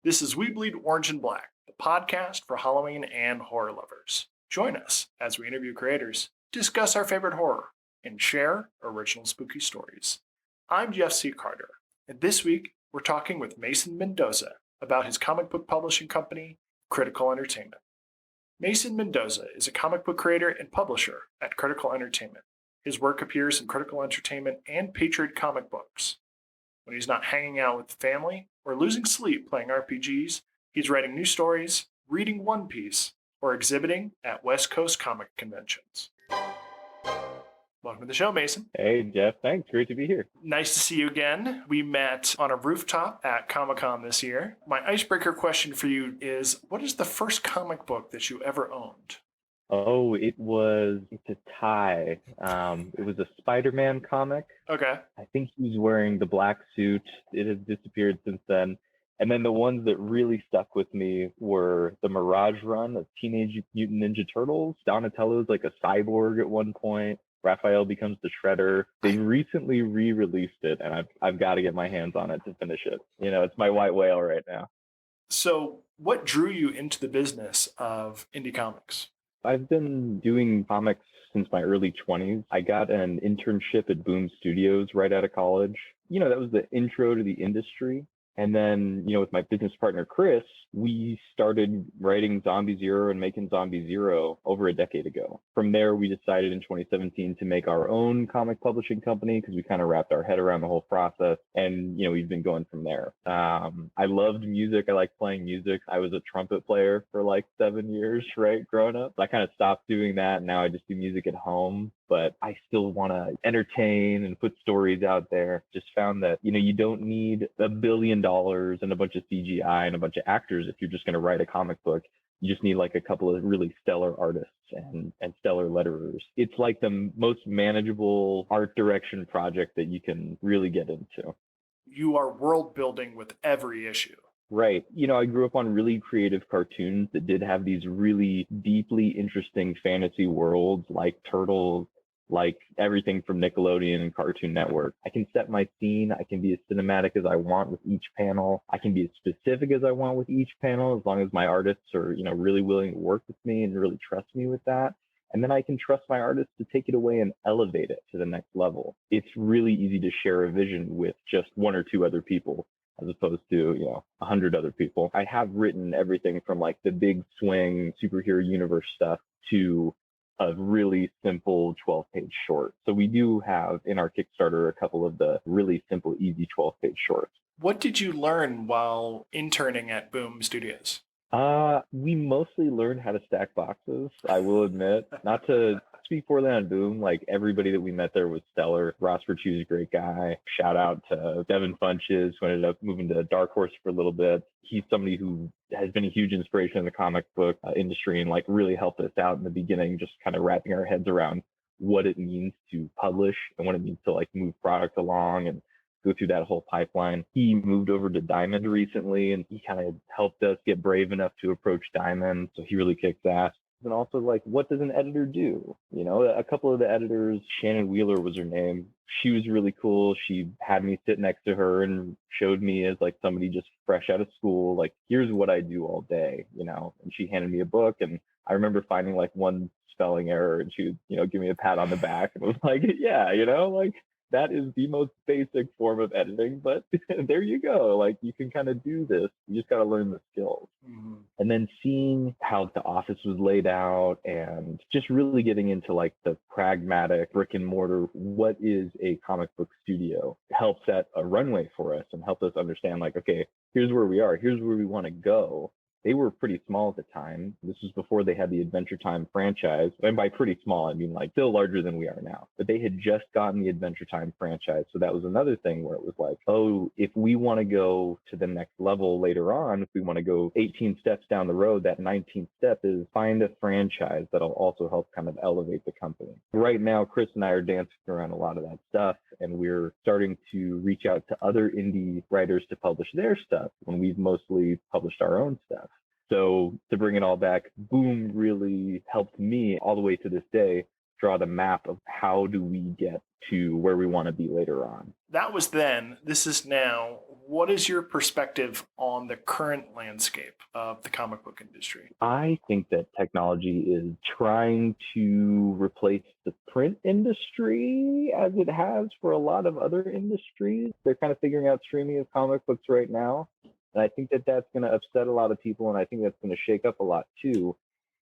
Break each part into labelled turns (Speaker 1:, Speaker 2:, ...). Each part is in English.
Speaker 1: This is We Bleed Orange and Black, the podcast for Halloween and horror lovers. Join us as we interview creators, discuss our favorite horror, and share original spooky stories. I'm Jeff C. Carter, and this week we're talking with Mason Mendoza about his comic book publishing company, Critical Entertainment. Mason Mendoza is a comic book creator and publisher at Critical Entertainment. His work appears in Critical Entertainment and Patriot comic books. When he's not hanging out with family or losing sleep playing RPGs, he's writing new stories, reading One Piece, or exhibiting at West Coast comic conventions. Welcome to the show, Mason.
Speaker 2: Hey, Jeff. Thanks. Great to be here.
Speaker 1: Nice to see you again. We met on a rooftop at Comic-Con this year. My icebreaker question for you is, what is the first comic book that you ever owned?
Speaker 2: Oh, it's a tie. It was a Spider-Man comic.
Speaker 1: Okay.
Speaker 2: I think he's wearing the black suit. It has disappeared since then. And then the ones that really stuck with me were the Mirage run of Teenage Mutant Ninja Turtles. Donatello's like a cyborg at one point. Raphael becomes the Shredder. They recently re-released it, and I've got to get my hands on it to finish it. You know, it's my white whale right now.
Speaker 1: So what drew you into the business of indie comics?
Speaker 2: I've been doing comics since my early 20s. I got an internship at Boom Studios right out of college. You know, that was the intro to the industry. And then, with my business partner, Chris, we started writing Zombie Zero and making Zombie Zero over a decade ago. From there, we decided in 2017 to make our own comic publishing company because we kind of wrapped our head around the whole process. And, we've been going from there. I loved music. I liked playing music. I was a trumpet player for like 7 years, right, growing up. I kind of stopped doing that. Now I just do music at home. But I still want to entertain and put stories out there. Just found that, you don't need $1 billion and a bunch of CGI and a bunch of actors if you're just going to write a comic book. You just need like a couple of really stellar artists and stellar letterers. It's like the most manageable art direction project that you can really get into.
Speaker 1: You are world building with every issue.
Speaker 2: Right. I grew up on really creative cartoons that did have these really deeply interesting fantasy worlds like Turtles, like everything from Nickelodeon and Cartoon Network. I can set my scene. I can be as cinematic as I want with each panel. I can be as specific as I want with each panel, as long as my artists are, really willing to work with me and really trust me with that. And then I can trust my artists to take it away and elevate it to the next level. It's really easy to share a vision with just one or two other people, as opposed to, 100 other people. I have written everything from like the big swing superhero universe stuff to a really simple 12-page short. So we do have in our Kickstarter a couple of the really simple, easy 12-page shorts.
Speaker 1: What did you learn while interning at Boom Studios?
Speaker 2: We mostly learned how to stack boxes, I will admit. Not to speak poorly on Boom, like everybody that we met there was stellar. Ross Virtue's a great guy. Shout out to Devin Funches, who ended up moving to Dark Horse for a little bit. He's somebody who has been a huge inspiration in the comic book industry and like really helped us out in the beginning, just kind of wrapping our heads around what it means to publish and what it means to like move product along and go through that whole pipeline. He moved over to Diamond recently, and he kind of helped us get brave enough to approach Diamond. So he really kicked ass. And also, like, what does an editor do? A couple of the editors, Shannon Wheeler was her name. She was really cool. She had me sit next to her and showed me as like somebody just fresh out of school, like, here's what I do all day, and she handed me a book. And I remember finding like one spelling error, and she would, give me a pat on the back and was like, yeah, like, that is the most basic form of editing, but there you go. Like, you can kind of do this. You just got to learn the skills. Mm-hmm. And then seeing how the office was laid out and just really getting into like the pragmatic brick and mortar, what is a comic book studio, helped set a runway for us and helped us understand like, okay, here's where we are. Here's where we want to go. They were pretty small at the time. This was before they had the Adventure Time franchise. And by pretty small, I mean like still larger than we are now. But they had just gotten the Adventure Time franchise. So that was another thing where it was like, oh, if we want to go to the next level later on, if we want to go 18 steps down the road, that 19th step is find a franchise that'll also help kind of elevate the company. Right now, Chris and I are dancing around a lot of that stuff. And we're starting to reach out to other indie writers to publish their stuff when we've mostly published our own stuff. So to bring it all back, Boom really helped me all the way to this day draw the map of how do we get to where we want to be later on.
Speaker 1: That was then. This is now. What is your perspective on the current landscape of the comic book industry?
Speaker 2: I think that technology is trying to replace the print industry as it has for a lot of other industries. They're kind of figuring out streaming of comic books right now. And I think that that's going to upset a lot of people. And I think that's going to shake up a lot too.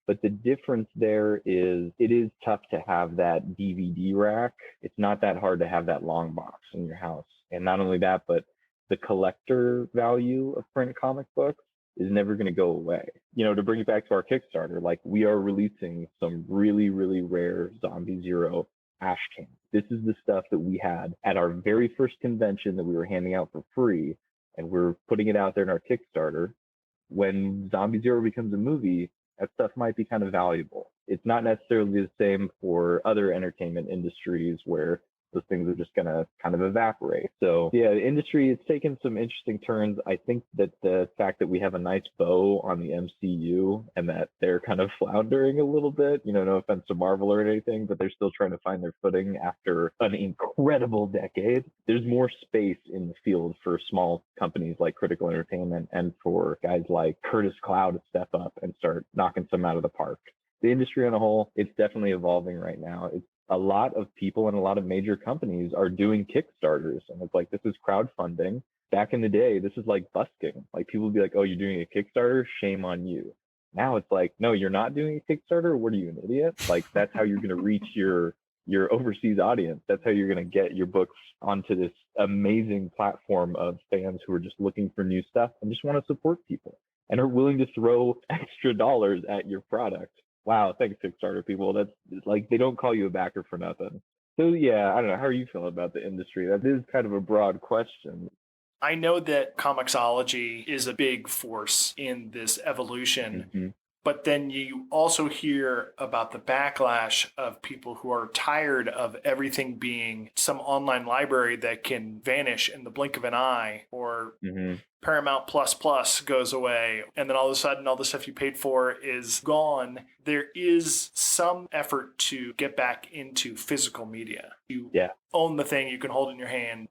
Speaker 2: But the difference there is it is tough to have that DVD rack. It's not that hard to have that long box in your house. And not only that, but the collector value of print comic books is never going to go away. To bring it back to our Kickstarter, like we are releasing some really, really rare Zombie Zero ash cans. This is the stuff that we had at our very first convention that we were handing out for free, and we're putting it out there in our Kickstarter. When Zombie Zero becomes a movie, that stuff might be kind of valuable. It's not necessarily the same for other entertainment industries where those things are just going to kind of evaporate. So yeah, the industry is taking some interesting turns. I think that the fact that we have a nice bow on the MCU and that they're kind of floundering a little bit, no offense to Marvel or anything, but they're still trying to find their footing after an incredible decade. There's more space in the field for small companies like Critical Entertainment and for guys like Curtis Cloud to step up and start knocking some out of the park. The industry on a whole, it's definitely evolving right now. It's a lot of people and a lot of major companies are doing Kickstarters. And it's like, this is crowdfunding. Back in the day, this is like busking. Like people would be like, oh, you're doing a Kickstarter? Shame on you. Now it's like, no, you're not doing a Kickstarter? What are you, an idiot? Like that's how you're going to reach your overseas audience. That's how you're going to get your books onto this amazing platform of fans who are just looking for new stuff and just want to support people and are willing to throw extra dollars at your product. Wow, thanks Kickstarter people. That's like they don't call you a backer for nothing. So yeah, I don't know. How are you feeling about the industry? That is kind of a broad question.
Speaker 1: I know that comicsology is a big force in this evolution,
Speaker 2: Mm-hmm.
Speaker 1: but then you also hear about the backlash of people who are tired of everything being some online library that can vanish in the blink of an eye, or
Speaker 2: Mm-hmm.
Speaker 1: Paramount Plus Plus goes away, and then all of a sudden all the stuff you paid for is gone. There is some effort to get back into physical media. You
Speaker 2: Yeah.
Speaker 1: own the thing you can hold in your hand.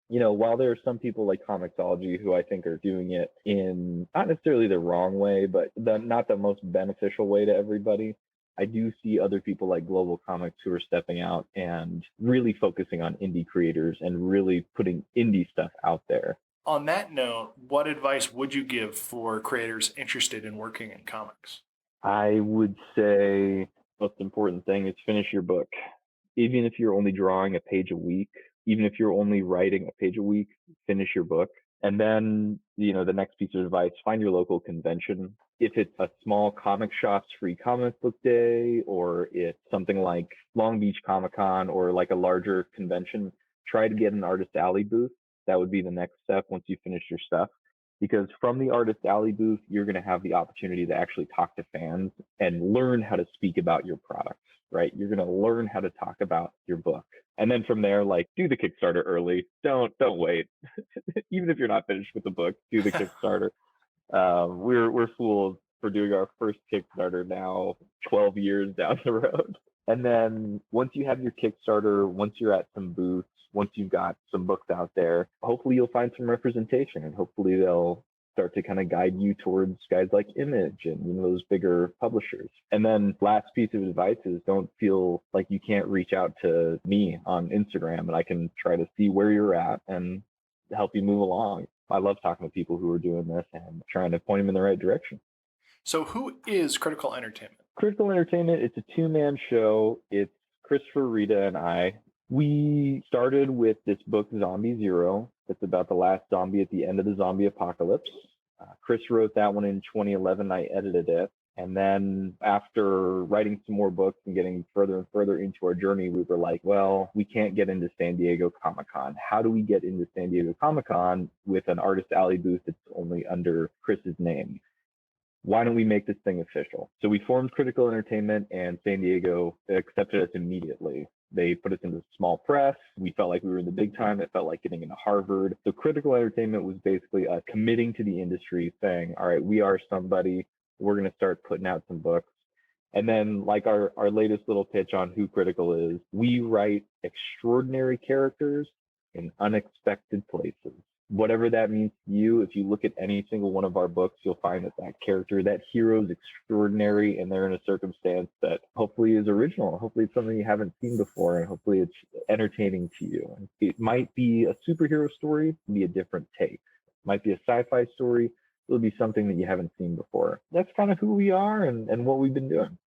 Speaker 2: While there are some people like Comixology who I think are doing it in not necessarily the wrong way, but not the most beneficial way to everybody, I do see other people like Global Comics who are stepping out and really focusing on indie creators and really putting indie stuff out there.
Speaker 1: On that note, what advice would you give for creators interested in working in comics?
Speaker 2: I would say most important thing is finish your book. Even if you're only drawing a page a week, even if you're only writing a page a week, finish your book. And then, the next piece of advice, find your local convention. If it's a small comic shop's free comic book day, or it's something like Long Beach Comic Con or like a larger convention, try to get an artist alley booth. That would be the next step once you finish your stuff. Because from the artist alley booth, you're going to have the opportunity to actually talk to fans and learn how to speak about your product, right? You're going to learn how to talk about your book. And then from there, like, do the Kickstarter early. Don't wait. Even if you're not finished with the book, do the Kickstarter. We're fools for doing our first Kickstarter now 12 years down the road. And then once you have your Kickstarter, once you're at some booths, once you've got some books out there, hopefully you'll find some representation, and hopefully they'll start to kind of guide you towards guys like Image and those bigger publishers. And then last piece of advice is don't feel like you can't reach out to me on Instagram and I can try to see where you're at and help you move along. I love talking to people who are doing this and trying to point them in the right direction.
Speaker 1: So who is Critical Entertainment?
Speaker 2: Critical Entertainment, it's a two-man show. It's Christopher, Rita, and I. We started with this book, Zombie Zero. It's about the last zombie at the end of the zombie apocalypse. Chris wrote that one in 2011. I edited it. And then after writing some more books and getting further and further into our journey, we were like, well, we can't get into San Diego Comic-Con. How do we get into San Diego Comic-Con with an artist alley booth that's only under Chris's name? Why don't we make this thing official? So we formed Critical Entertainment, and San Diego accepted us immediately. They put us into small press. We felt like we were in the big time. It felt like getting into Harvard. So Critical Entertainment was basically committing to the industry, saying, all right, we are somebody. We're going to start putting out some books. And then like our latest little pitch on who Critical is, we write extraordinary characters in unexpected places. Whatever that means to you, if you look at any single one of our books, you'll find that that character, that hero is extraordinary, and they're in a circumstance that hopefully is original. Hopefully it's something you haven't seen before, and hopefully it's entertaining to you. It might be a superhero story, be a different take. It might be a sci-fi story, it'll be something that you haven't seen before. That's kind of who we are and what we've been doing.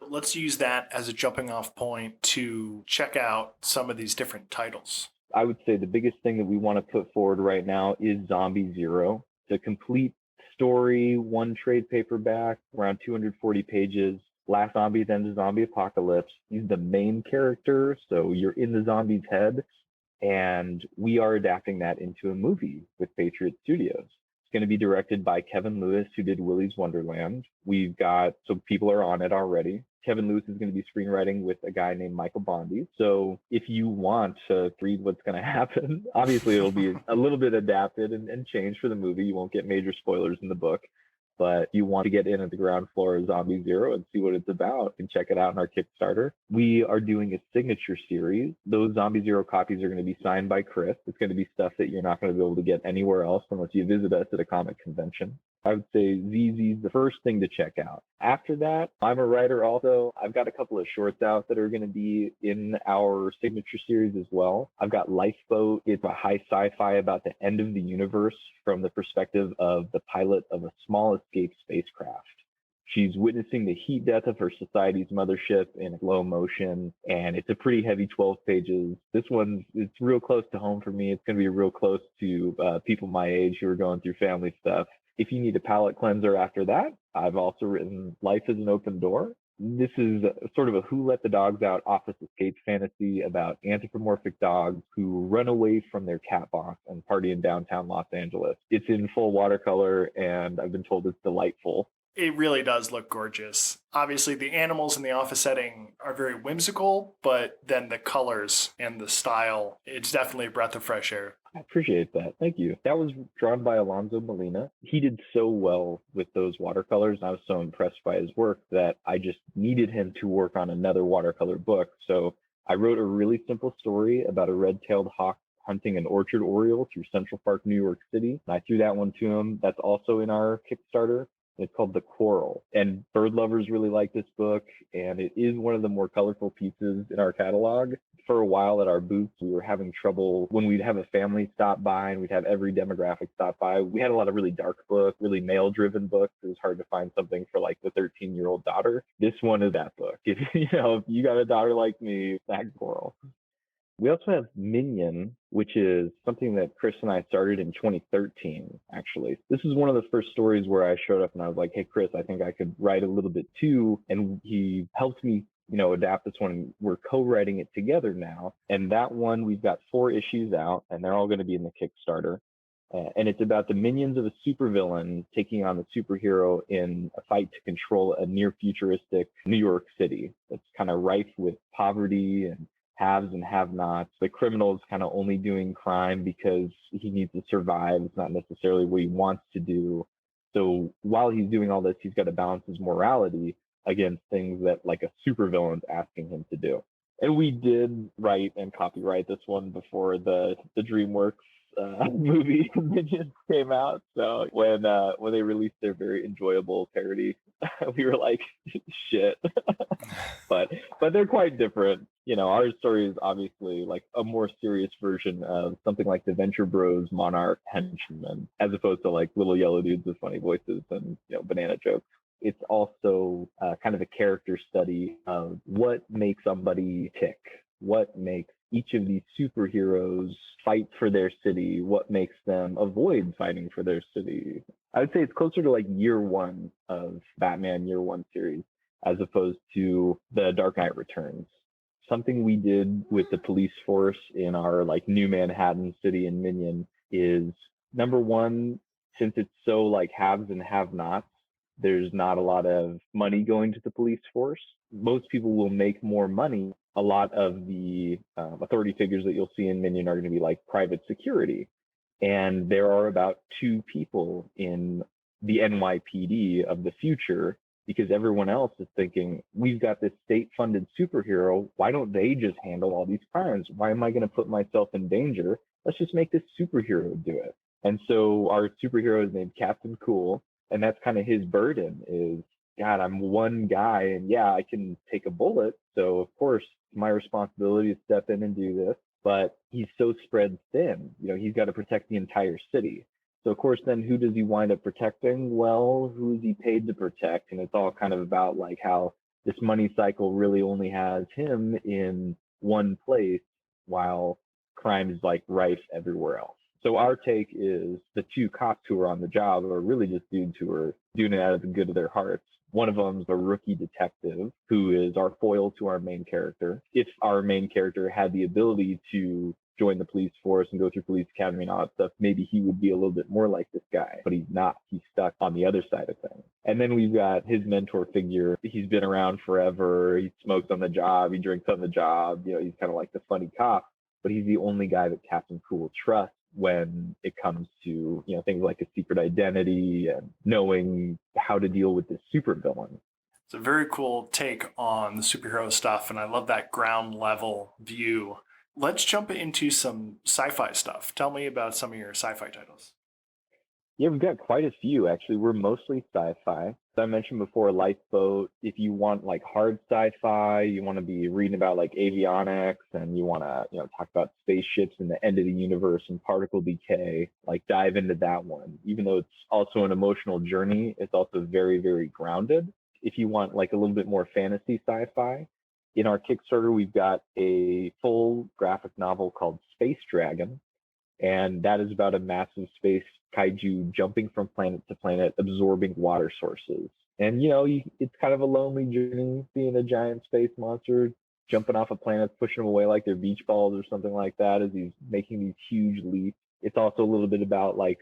Speaker 1: Let's use that as a jumping off point to check out some of these different titles.
Speaker 2: I would say the biggest thing that we want to put forward right now is Zombie Zero. It's a complete story, one trade paperback, around 240 pages. Last zombie, then the zombie apocalypse. He's the main character, so you're in the zombie's head. And we are adapting that into a movie with Patriot Studios. It's going to be directed by Kevin Lewis, who did Willy's Wonderland. We've got, so people are on it already. Kevin Lewis is going to be screenwriting with a guy named Michael Bondi. So if you want to read what's going to happen, obviously it'll be a little bit adapted and changed for the movie. You won't get major spoilers in the book. But you want to get in at the ground floor of Zombie Zero and see what it's about and check it out on our Kickstarter. We are doing a signature series. Those Zombie Zero copies are going to be signed by Chris. It's going to be stuff that you're not going to be able to get anywhere else unless you visit us at a comic convention. I would say ZZ's the first thing to check out. After that, I'm a writer also. I've got a couple of shorts out that are going to be in our signature series as well. I've got Lifeboat. It's a high sci-fi about the end of the universe from the perspective of the pilot of a small escape spacecraft. She's witnessing the heat death of her society's mothership in slow motion, and it's a pretty heavy 12 pages. This one's, it's real close to home for me. It's going to be real close to people my age who are going through family stuff. If you need a palate cleanser after that, I've also written Life is an Open Door. This is sort of a Who Let the Dogs Out office escape fantasy about anthropomorphic dogs who run away from their cat boss and party in downtown Los Angeles. It's in full watercolor, and I've been told it's delightful.
Speaker 1: It really does look gorgeous. Obviously, the animals in the office setting are very whimsical, but then the colors and the style, it's definitely a breath of fresh air.
Speaker 2: I appreciate that. Thank you. That was drawn by Alonso Molina. He did so well with those watercolors. And I was so impressed by his work that I just needed him to work on another watercolor book. So I wrote a really simple story about a red-tailed hawk hunting an orchard oriole through Central Park, New York City. And I threw that one to him. That's also in our Kickstarter. It's called The Quarrel. And bird lovers really like this book, and it is one of the more colorful pieces in our catalog. For a while at our booth, we were having trouble when we'd have a family stop by and we'd have every demographic stop by. We had a lot of really dark books, really male-driven books. It was hard to find something for like the 13-year-old daughter. This one is that book. If you got a daughter like me, that Quarrel. We also have Minion, which is something that Chris and I started in 2013, actually. This is one of the first stories where I showed up and I was like, hey, Chris, I think I could write a little bit too. And he helped me, adapt this one. We're co-writing it together now. And that one, we've got 4 issues out, and they're all going to be in the Kickstarter. And it's about the minions of a supervillain taking on the superhero in a fight to control a near futuristic New York City that's kind of rife with poverty and haves and have-nots. The criminal is kind of only doing crime because he needs to survive. It's not necessarily what he wants to do. So while he's doing all this, he's got to balance his morality against things that like a supervillain's asking him to do. And we did write and copyright this one before the DreamWorks movie Minions came out. So when they released their very enjoyable parody, we were like, shit. but they're quite different. Our story is obviously like a more serious version of something like the Venture Bros Monarch Henchmen, as opposed to like little yellow dudes with funny voices and banana jokes. It's also kind of a character study of what makes somebody tick, what makes each of these superheroes fight for their city, what makes them avoid fighting for their city. I would say it's closer to like year one of Batman Year One series, as opposed to the Dark Knight Returns. Something we did with the police force in our like New Manhattan city in Minion is, number one, since it's so like haves and have-nots, there's not a lot of money going to the police force. Most people will make more money. A lot of the authority figures that you'll see in Minion are going to be like private security. And there are about 2 people in the NYPD of the future, because everyone else is thinking, we've got this state-funded superhero. Why don't they just handle all these crimes? Why am I going to put myself in danger? Let's just make this superhero do it. And so our superhero is named Captain Cool, and that's kind of his burden is, God, I'm one guy, and yeah, I can take a bullet. So of course, it's my responsibility to step in and do this. But he's so spread thin, he's got to protect the entire city. So of course, then who does he wind up protecting? Well, who is he paid to protect? And it's all kind of about like how this money cycle really only has him in one place while crime is like rife everywhere else. So our take is the two cops who are on the job are really just dudes who are doing it out of the good of their hearts. One of them's a rookie detective who is our foil to our main character. If our main character had the ability to join the police force and go through police academy and all that stuff, maybe he would be a little bit more like this guy, but he's not. He's stuck on the other side of things. And then we've got his mentor figure. He's been around forever. He smokes on the job. He drinks on the job. He's kind of like the funny cop, but he's the only guy that Captain Cool trusts when it comes to things like a secret identity and knowing how to deal with this supervillain.
Speaker 1: It's a very cool take on the superhero stuff, and I love that ground level view. Let's jump into some sci-fi stuff. Tell me about some of your sci-fi titles.
Speaker 2: Yeah, we've got quite a few actually. We're mostly sci-fi. As I mentioned before, Lifeboat. If you want like hard sci-fi, you want to be reading about like avionics, and you want to talk about spaceships and the end of the universe and particle decay, like dive into that one. Even though it's also an emotional journey, it's also very, very grounded. If you want like a little bit more fantasy sci-fi, in our Kickstarter, we've got a full graphic novel called Space Dragon, and that is about a massive space kaiju jumping from planet to planet, absorbing water sources. And it's kind of a lonely journey being a giant space monster, jumping off of planets, pushing them away like they're beach balls or something like that as he's making these huge leaps. It's also a little bit about like,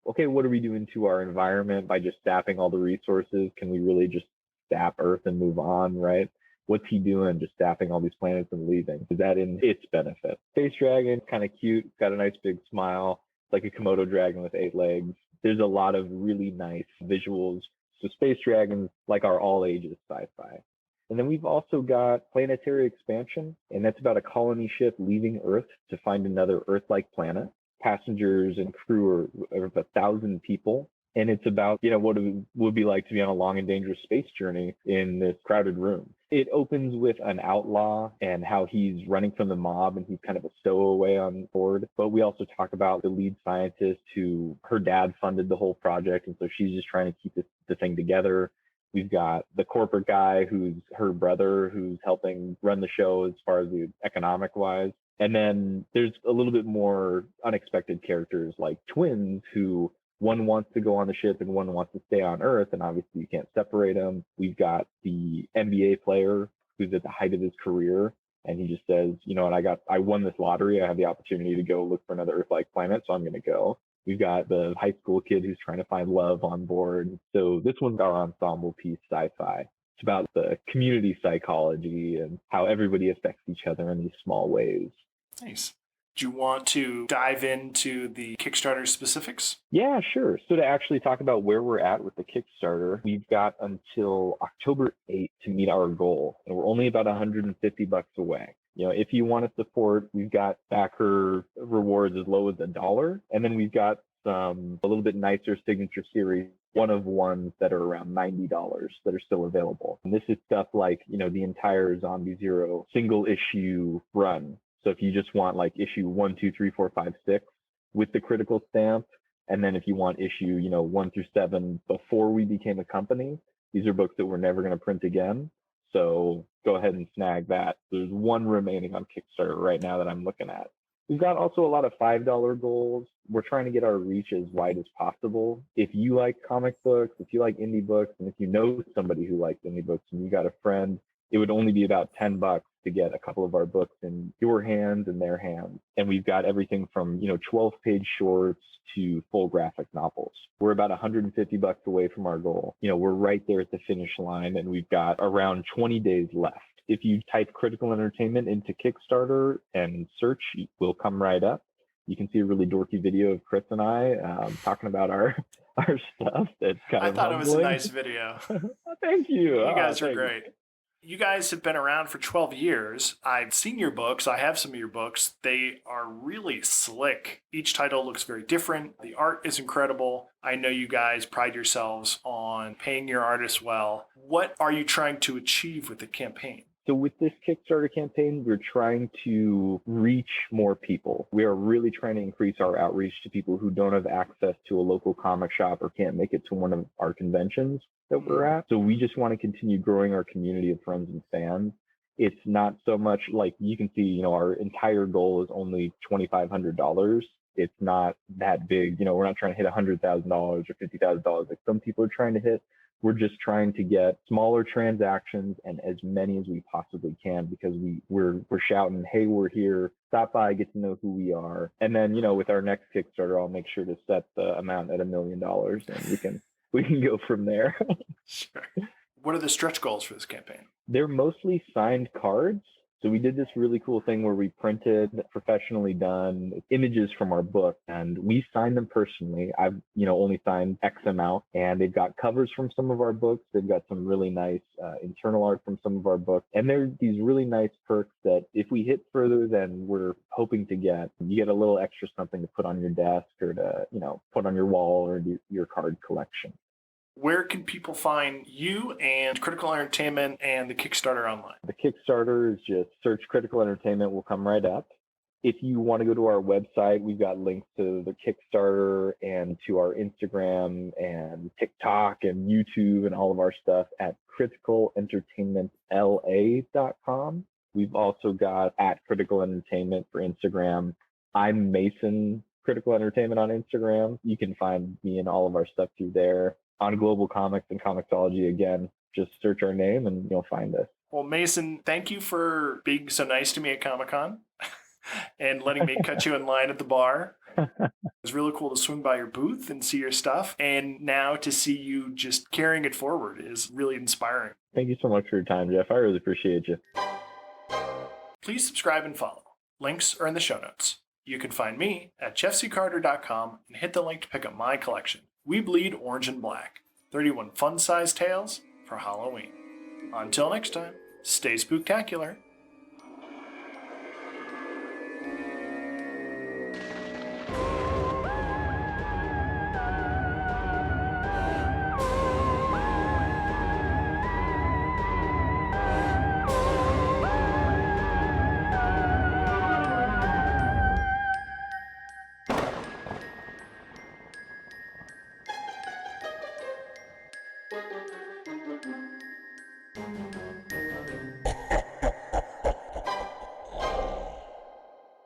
Speaker 2: okay, what are we doing to our environment by just sapping all the resources? Can we really just sap Earth and move on, right? What's he doing just sapping all these planets and leaving? Is that in its benefit? Space Dragon, kind of cute, got a nice big smile, like a Komodo dragon with 8 legs. There's a lot of really nice visuals. So Space Dragon's like our all ages sci-fi. And then we've also got Planetary Expansion, and that's about a colony ship leaving Earth to find another Earth-like planet. Passengers and crew are 1,000 people. And it's about, what it would be like to be on a long and dangerous space journey in this crowded room. It opens with an outlaw and how he's running from the mob and he's kind of a stowaway on board. But we also talk about the lead scientist who her dad funded the whole project. And so she's just trying to keep the thing together. We've got the corporate guy who's her brother who's helping run the show as far as the economic wise. And then there's a little bit more unexpected characters like twins who one wants to go on the ship and one wants to stay on Earth. And obviously you can't separate them. We've got the NBA player who's at the height of his career. And he just says, I won this lottery. I have the opportunity to go look for another Earth-like planet. So I'm going to go. We've got the high school kid who's trying to find love on board. So this one's our ensemble piece sci-fi. It's about the community psychology and how everybody affects each other in these small ways.
Speaker 1: Nice. Do you want to dive into the Kickstarter specifics?
Speaker 2: Yeah, sure. So to actually talk about where we're at with the Kickstarter, we've got until October 8th to meet our goal. And we're only about $150 away. If you want to support, we've got backer rewards as low as $1. And then we've got a little bit nicer signature series, one of ones that are around $90 that are still available. And this is stuff like, the entire Zombie Zero single issue run. So if you just want like issue 1, 2, 3, 4, 5, 6 with the critical stamp, and then if you want issue, 1 through 7 before we became a company, these are books that we're never going to print again. So go ahead and snag that. There's one remaining on Kickstarter right now that I'm looking at. We've got also a lot of $5 goals. We're trying to get our reach as wide as possible. If you like comic books, if you like indie books, and if you know somebody who likes indie books and you got a friend, it would only be about $10 to get a couple of our books in your hands and their hands. And we've got everything from, 12-page shorts to full graphic novels. We're about $150 away from our goal. We're right there at the finish line, and we've got around 20 days left. If you type Critical Entertainment into Kickstarter and search, we'll come right up. You can see a really dorky video of Chris and I talking about our stuff. That's kind of
Speaker 1: I thought
Speaker 2: humbling.
Speaker 1: It was a nice video.
Speaker 2: Thank you.
Speaker 1: You guys are great. You guys have been around for 12 years. I've seen your books. I have some of your books. They are really slick. Each title looks very different. The art is incredible. I know you guys pride yourselves on paying your artists well. What are you trying to achieve with the campaign?
Speaker 2: So with this Kickstarter campaign, we're trying to reach more people. We are really trying to increase our outreach to people who don't have access to a local comic shop or can't make it to one of our conventions that we're at. So we just want to continue growing our community of friends and fans. It's not so much like you can see, our entire goal is only $2,500. It's not that big. We're not trying to hit $100,000 or $50,000 like some people are trying to hit. We're just trying to get smaller transactions and as many as we possibly can because we're shouting, hey, we're here. Stop by, get to know who we are. And then, with our next Kickstarter, I'll make sure to set the amount at $1 million and we can go from there.
Speaker 1: Sure. What are the stretch goals for this campaign?
Speaker 2: They're mostly signed cards. So we did this really cool thing where we printed professionally done images from our book and we signed them personally. I've, only signed X amount and they've got covers from some of our books. They've got some really nice internal art from some of our books. And they're these really nice perks that if we hit further than we're hoping to get, you get a little extra something to put on your desk or to, put on your wall or your card collection.
Speaker 1: Where can people find you and Critical Entertainment and the Kickstarter online?
Speaker 2: The Kickstarter is just search Critical Entertainment, will come right up. If you want to go to our website, we've got links to the Kickstarter and to our Instagram and TikTok and YouTube and all of our stuff at criticalentertainmentla.com. We've also got at Critical Entertainment for Instagram. I'm Mason Critical Entertainment on Instagram. You can find me and all of our stuff through there. On Global Comics and Comixology, again, just search our name and you'll find us.
Speaker 1: Well, Mason, thank you for being so nice to me at Comic-Con and letting me cut you in line at the bar. It was really cool to swing by your booth and see your stuff. And now to see you just carrying it forward is really inspiring.
Speaker 2: Thank you so much for your time, Jeff. I really appreciate you.
Speaker 1: Please subscribe and follow. Links are in the show notes. You can find me at jeffccarter.com and hit the link to pick up my collection. We Bleed Orange and Black, 31 fun-sized tales for Halloween. Until next time, stay spooktacular.